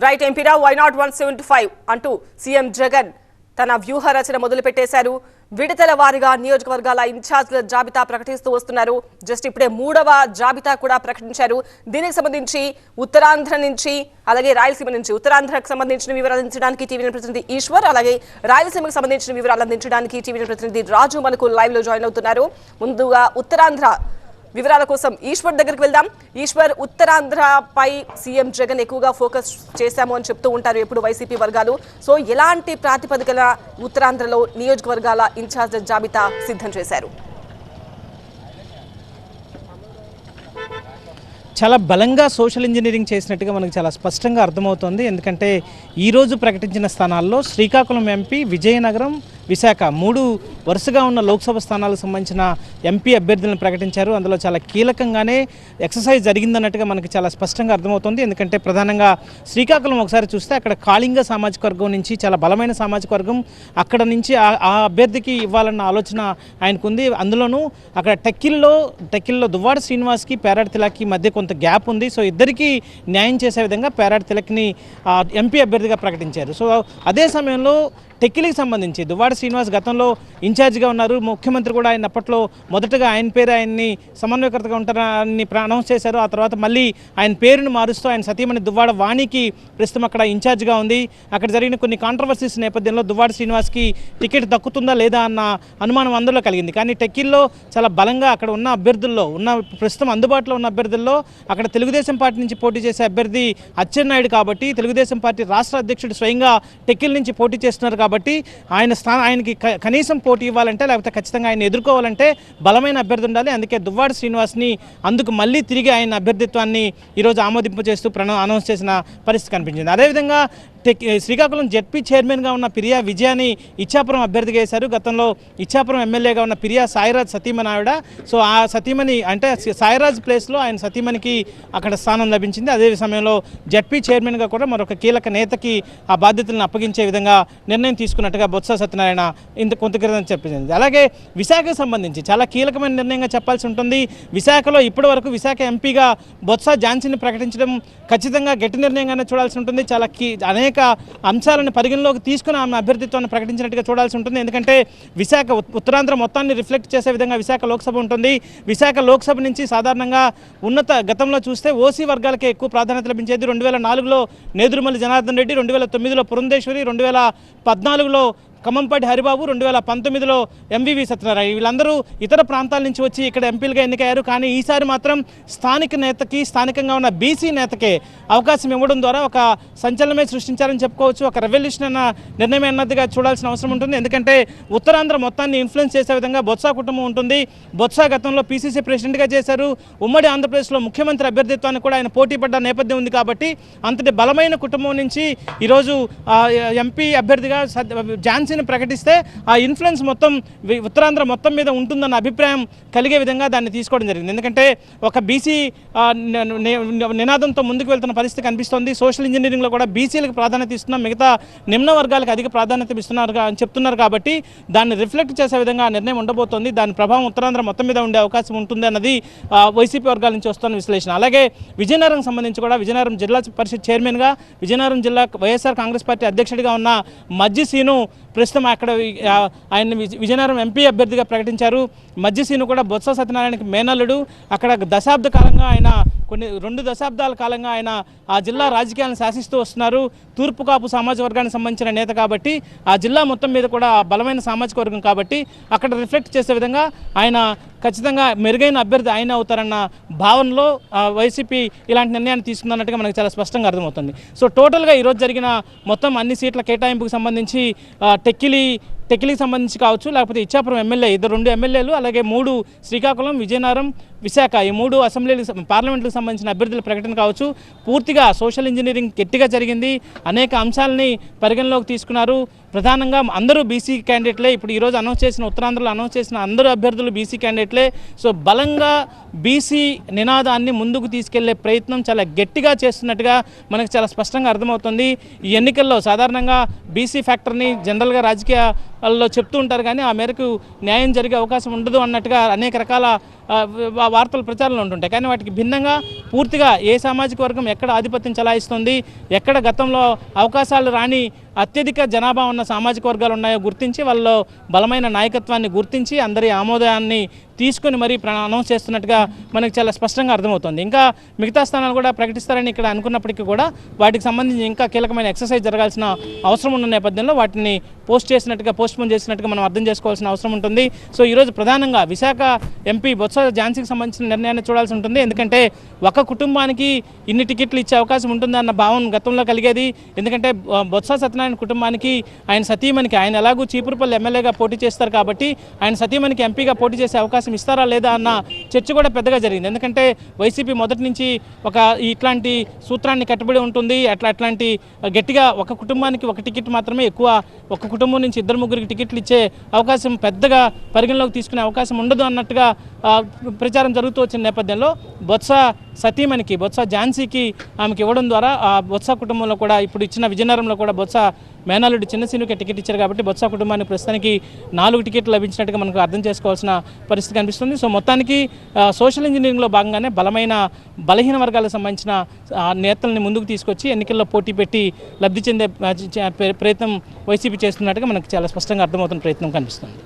Right ఎంపీరా why not 175 అంటూ CM Jagan తన వ్యూహ రచన మొదలు పెట్టేశారు. విడతల వారీగా నియోజకవర్గాల ఇన్ఛార్జ్ల జాబితా ప్రకటిస్తూ వస్తున్నారు. జస్ట్ ఇప్పుడే 3వ జాబితా కూడా ప్రకటించారు. దీనికి సంబంధించి ఉత్తరాంధ్ర నుంచి అలాగే రాయలసీమ నుంచి ఉత్తరాంధ్రకు సంబంధించిన వివరాలు అందించడానికి టీవీ ప్రతినిధి ఈశ్వర్, అలాగే రాయలసీమకు సంబంధించిన వివరాలు అందించడానికి టీవీ ప్రతినిధి రాజు మనకు లైవ్ లో జాయిన్ అవుతున్నారు. ముందుగా ఉత్తరాంధ్ర వివరాల కోసం ఈశ్వర్ దగ్గరికి వెళ్దాం. ఈశ్వర్, ఉత్తరాంధ్రపై సీఎం జగన్ ఎక్కువగా ఫోకస్ చేశాము అని చెప్తూ ఉంటారు ఎప్పుడు వైసీపీ వర్గాలు. సో ఎలాంటి ప్రాతిపదికన ఉత్తరాంధ్రలో నియోజకవర్గాల ఇన్ఛార్జ్ జాబితా సిద్ధం చేశారు? చాలా బలంగా సోషల్ ఇంజనీరింగ్ చేసినట్టుగా మనకు చాలా స్పష్టంగా అర్థమవుతోంది. ఎందుకంటే ఈరోజు ప్రకటించిన స్థానాల్లో శ్రీకాకుళం ఎంపీ, విజయనగరం, విశాఖ 3 వరుసగా ఉన్న లోక్సభ స్థానాలకు సంబంధించిన ఎంపీ అభ్యర్థులను ప్రకటించారు. అందులో చాలా కీలకంగానే ఎక్సర్సైజ్ జరిగిందన్నట్టుగా మనకి చాలా స్పష్టంగా అర్థమవుతుంది. ఎందుకంటే ప్రధానంగా శ్రీకాకుళం ఒకసారి చూస్తే అక్కడ కాళింగ సామాజిక వర్గం నుంచి చాలా బలమైన సామాజిక వర్గం, అక్కడ నుంచి ఆ అభ్యర్థికి ఇవ్వాలన్న ఆలోచన ఆయనకుంది. అందులోనూ అక్కడ టెక్కిల్లో దువ్వాడ శ్రీనివాస్కి, పేరాడి తిలక్కి మధ్య కొంత గ్యాప్ ఉంది. సో ఇద్దరికీ న్యాయం చేసే విధంగా పేరాడి తిలక్ని ఎంపీ అభ్యర్థిగా ప్రకటించారు. సో అదే సమయంలో టెక్కిలికి సంబంధించి దువ్వాడ శ్రీనివాస్ గతంలో ఇన్ఛార్జిగా ఉన్నారు. ముఖ్యమంత్రి కూడా ఆయన అప్పట్లో మొదటగా ఆయన్ని సమన్వయకర్తగా ఉంటారని అనౌన్స్ చేశారు. ఆ తర్వాత మళ్ళీ ఆయన పేరును మారుస్తూ ఆయన సతీమణి దువ్వాడ వాణికి ప్రస్తుతం అక్కడ ఇన్ఛార్జిగా ఉంది. అక్కడ జరిగిన కొన్ని కాంట్రవర్సీస్ నేపథ్యంలో దువ్వాడ శ్రీనివాస్కి టికెట్ దక్కుతుందా లేదా అన్న అనుమానం అందులో కలిగింది. కానీ టెక్కిల్లో చాలా బలంగా అక్కడ ఉన్న అభ్యర్థుల్లో ప్రస్తుతం అందుబాటులో ఉన్న అభ్యర్థుల్లో అక్కడ తెలుగుదేశం పార్టీ నుంచి పోటీ చేసే అభ్యర్థి అచ్చెన్నాయుడు కాబట్టి, తెలుగుదేశం పార్టీ రాష్ట్ర అధ్యక్షుడు స్వయంగా టెక్కిల్ నుంచి పోటీ చేస్తున్నారు కాబట్టి ఆయనకి కనీసం పోటీ ఇవ్వాలంటే లేకపోతే ఖచ్చితంగా ఆయన ఎదుర్కోవాలంటే బలమైన అభ్యర్థి ఉండాలి. అందుకే దువ్వాడ శ్రీనివాస్ని అందుకు మళ్ళీ తిరిగి ఆయన అభ్యర్థిత్వాన్ని ఈరోజు ఆమోదింపు చేస్తూ అనౌన్స్ చేసిన పరిస్థితి కనిపించింది. అదేవిధంగా శ్రీకాకుళం జెడ్పీ చైర్మన్గా ఉన్న పిరియా విజయాని ఇచ్చాపురం అభ్యర్థిగా వేశారు. గతంలో ఇచ్చాపురం ఎమ్మెల్యేగా ఉన్న పిరియా సాయిరాజ్ సతీమణి ఆవిడ. సో ఆ సతీమణి అంటే సాయిరాజ్ ప్లేస్లో ఆయన సతీమణికి అక్కడ స్థానం లభించింది. అదే సమయంలో జెడ్పీ చైర్మన్గా కూడా మరొక కీలక నేతకి ఆ బాధ్యతలను అప్పగించే విధంగా నిర్ణయం తీసుకున్నట్టుగా బొత్స సత్యనారాయణ కొంత క్రితం చెప్పింది. అలాగే విశాఖకు సంబంధించి చాలా కీలకమైన నిర్ణయంగా చెప్పాల్సి ఉంటుంది. విశాఖలో ఇప్పటి వరకు విశాఖ ఎంపీగా బొత్స ఝాన్సీని ప్రకటించడం ఖచ్చితంగా గట్టి నిర్ణయంగానే చూడాల్సి ఉంటుంది. చాలా అనేక అంశాలను పరిగణలోకి తీసుకుని ఆమె అభ్యర్థిత్వాన్ని ప్రకటించినట్టుగా చూడాల్సి ఉంటుంది. ఎందుకంటే విశాఖ ఉత్తరాంధ్ర మొత్తాన్ని రిఫ్లెక్ట్ చేసే విధంగా విశాఖ లోక్సభ ఉంటుంది. విశాఖ లోక్సభ నుంచి సాధారణంగా గతంలో చూస్తే ఓసీ వర్గాలకే ఎక్కువ ప్రాధాన్యత లభించేది. 2004లో నేదురుమల్లి జనార్దన్ రెడ్డి, 2009లో పురంధేశ్వరి, 2014లో ఖమ్మంపాటి హరిబాబు, 2019లో ఎంవివి సత్యనారాయణ, వీళ్ళందరూ ఇతర ప్రాంతాల నుంచి వచ్చి ఇక్కడ ఎంపీలుగా ఎన్నికయ్యారు. కానీ ఈసారి మాత్రం స్థానిక నేతకి, స్థానికంగా ఉన్న బీసీ నేతకే అవకాశం ఇవ్వడం ద్వారా ఒక సంచలనమే సృష్టించారని చెప్పుకోవచ్చు. ఒక రెవల్యూషన్ అన్న నిర్ణయం అన్నదిగా చూడాల్సిన అవసరం ఉంటుంది. ఎందుకంటే ఉత్తరాంధ్ర మొత్తాన్ని ఇన్ఫ్లుయెన్స్ చేసే విధంగా బొత్స కుటుంబం ఉంటుంది. బొత్స గతంలో పీసీసీ ప్రెసిడెంట్గా చేశారు. ఉమ్మడి ఆంధ్రప్రదేశ్లో ముఖ్యమంత్రి అభ్యర్థిత్వాన్ని కూడా ఆయన పోటీ పడ్డ నేపథ్యం ఉంది. కాబట్టి అంతటి బలమైన కుటుంబం నుంచి ఈరోజు ఎంపీ అభ్యర్థిగా ఝాన్సీని ప్రకటిస్తే ఆ ఇన్ఫ్లుయెన్స్ మొత్తం ఉత్తరాంధ్ర మొత్తం మీద ఉంటుందన్న అభిప్రాయం కలిగే విధంగా దాన్ని తీసుకోవడం జరిగింది. ఎందుకంటే ఒక బీసీ నినాదంతో ముందుకు వెళ్తున్న పరిస్థితి కనిపిస్తోంది. సోషల్ ఇంజనీరింగ్లో కూడా బీసీలకు ప్రాధాన్యత ఇస్తున్నాం, మిగతా నిమ్న వర్గాలకు అధిక ప్రాధాన్యత ఇస్తున్నారు అని చెప్తున్నారు. కాబట్టి దాన్ని రిఫ్లెక్ట్ చేసే విధంగా నిర్ణయం ఉండబోతోంది. దాని ప్రభావం ఉత్తరాంధ్ర మొత్తం మీద ఉండే అవకాశం ఉంటుంది అన్నది వైసీపీ వర్గాల నుంచి వస్తున్న విశ్లేషణ. అలాగే విజయనగరం సంబంధించి కూడా విజయనగరం జిల్లా పరిషత్ చైర్మన్గా, విజయనగరం జిల్లా వైఎస్ఆర్ కాంగ్రెస్ పార్టీ అధ్యక్షుడిగా ఉన్న మజ్జిసీను ప్రస్తుతం అక్కడ ఆయన విజయనగరం ఎంపీ అభ్యర్థిగా ప్రకటించారు. మజ్జిసీను కూడా బొత్స సత్యనారాయణకి మేనల్లుడు. అక్కడ 2 దశాబ్దాల కాలంగా ఆయన ఆ జిల్లా రాజకీయాలను శాసిస్తూ వస్తున్నారు. తూర్పు కాపు సామాజిక వర్గానికి సంబంధించిన నేత కాబట్టి ఆ జిల్లా మొత్తం మీద కూడా బలమైన సామాజిక వర్గం కాబట్టి అక్కడ రిఫ్లెక్ట్ చేసే విధంగా ఆయన ఖచ్చితంగా మెరుగైన అభ్యర్థి ఆయన అవుతారన్న భావనలో వైసీపీ ఇలాంటి నిర్ణయాన్ని తీసుకుందన్నట్టుగా మనకు చాలా స్పష్టంగా అర్థమవుతుంది. సో టోటల్గా ఈరోజు జరిగిన మొత్తం అన్ని సీట్ల కేటాయింపుకు సంబంధించి టెక్కిలికి సంబంధించి కావచ్చు, లేకపోతే ఇచ్చాపురం ఎమ్మెల్యే 2 ఎమ్మెల్యేలు, అలాగే 3 శ్రీకాకుళం, విజయనగరం, విశాఖ ఈ 3 అసెంబ్లీలకు పార్లమెంట్లకు సంబంధించిన అభ్యర్థుల ప్రకటన కావచ్చు, పూర్తిగా సోషల్ ఇంజనీరింగ్ గట్టిగా జరిగింది. అనేక అంశాలని పరిగణలోకి తీసుకున్నారు. ప్రధానంగా అందరూ బీసీ క్యాండిడేట్లే. ఇప్పుడు ఈరోజు ఉత్తరాంధ్రలో అనౌన్స్ చేసిన అందరూ అభ్యర్థులు బీసీ క్యాండిడేట్లే. సో బలంగా బీసీ నినాదాన్ని ముందుకు తీసుకెళ్లే ప్రయత్నం చాలా గట్టిగా చేస్తున్నట్టుగా మనకు చాలా స్పష్టంగా అర్థమవుతుంది. ఈ ఎన్నికల్లో సాధారణంగా బీసీ ఫ్యాక్టర్ని జనరల్గా రాజకీయాల్లో చెప్తూ ఉంటారు, కానీ ఆ మేరకు న్యాయం జరిగే అవకాశం ఉండదు అన్నట్టుగా అనేక రకాల వార్తలు ప్రచారంలో ఉంటుంటాయి. కానీ వాటికి భిన్నంగా పూర్తిగా ఏ సామాజిక వర్గం ఎక్కడ ఆధిపత్యం చెలాయిస్తుంది, ఎక్కడ గతంలో అవకాశాలు రాని అత్యధిక జనాభా ఉన్న సామాజిక వర్గాలు ఉన్నాయో గుర్తించి వాళ్ళలో బలమైన నాయకత్వాన్ని గుర్తించి అందరి ఆమోదాన్ని తీసుకొని మరీ అనౌన్స్ చేస్తున్నట్టుగా మనకు చాలా స్పష్టంగా అర్థమవుతుంది. ఇంకా మిగతా స్థానాలు కూడా ప్రకటిస్తారని ఇక్కడ అనుకున్నప్పటికీ కూడా వాటికి సంబంధించి ఇంకా కీలకమైన ఎక్సర్సైజ్ జరగాల్సిన అవసరం ఉన్న నేపథ్యంలో వాటిని పోస్ట్పోన్ చేసినట్టుగా మనం అర్థం చేసుకోవాల్సిన అవసరం ఉంటుంది. సో ఈరోజు ప్రధానంగా విశాఖ ఎంపీ బొత్స ఝాన్సీకి సంబంధించిన నిర్ణయాన్ని చూడాల్సి ఉంటుంది. ఎందుకంటే ఒక కుటుంబానికి ఇన్ని టికెట్లు ఇచ్చే అవకాశం ఉంటుందన్న భావన గతంలో కలిగేది. ఎందుకంటే బొత్స సత్యనారాయణ కుటుంబానికి ఆయన సతీమణికి, ఆయన ఎలాగూ చీపురుపల్లి ఎమ్మెల్యేగా పోటీ చేస్తారు కాబట్టి ఆయన సతీమణికి ఎంపీగా పోటీ చేసే అవకాశం ఇస్తారా లేదా అన్న చర్చ కూడా పెద్దగా జరిగింది. ఎందుకంటే వైసీపీ మొదటి నుంచి ఇట్లాంటి సూత్రాన్ని కట్టుబడి ఉంటుంది. అట్లాంటి గట్టిగా ఒక కుటుంబానికి ఒక టికెట్ మాత్రమే ఎక్కువ, ఒక కుటుంబం నుంచి 2-3 టికెట్లు ఇచ్చే అవకాశం పెద్దగా పరిగణలోకి తీసుకునే అవకాశం ఉండదు అన్నట్టుగా ప్రచారం జరుగుతూ వచ్చిన నేపథ్యంలో బొత్స సతీమణికి, బొత్స ఝాన్సీకి ఆమెకి ఇవ్వడం ద్వారా ఆ బొత్స కుటుంబంలో కూడా ఇప్పుడు ఇచ్చిన విజయనగరంలో కూడా బొత్స మేనల్లుడు చిన్నసీనుకే టికెట్ ఇచ్చారు కాబట్టి బొత్స కుటుంబానికి ప్రస్తుతానికి 4 టికెట్లు లభించినట్టుగా మనకు అర్థం చేసుకోవాల్సిన పరిస్థితి కనిపిస్తుంది. సో మొత్తానికి సోషల్ ఇంజనీరింగ్లో భాగంగానే బలహీన వర్గాలకు సంబంధించిన నేతల్ని ముందుకు తీసుకొచ్చి ఎన్నికల్లో పోటీ పెట్టి లబ్ధి చెందే ప్రయత్నం వైసీపీ చేస్తున్నట్టుగా మనకు చాలా స్పష్టంగా అర్థమవుతున్న ప్రయత్నం కనిపిస్తుంది.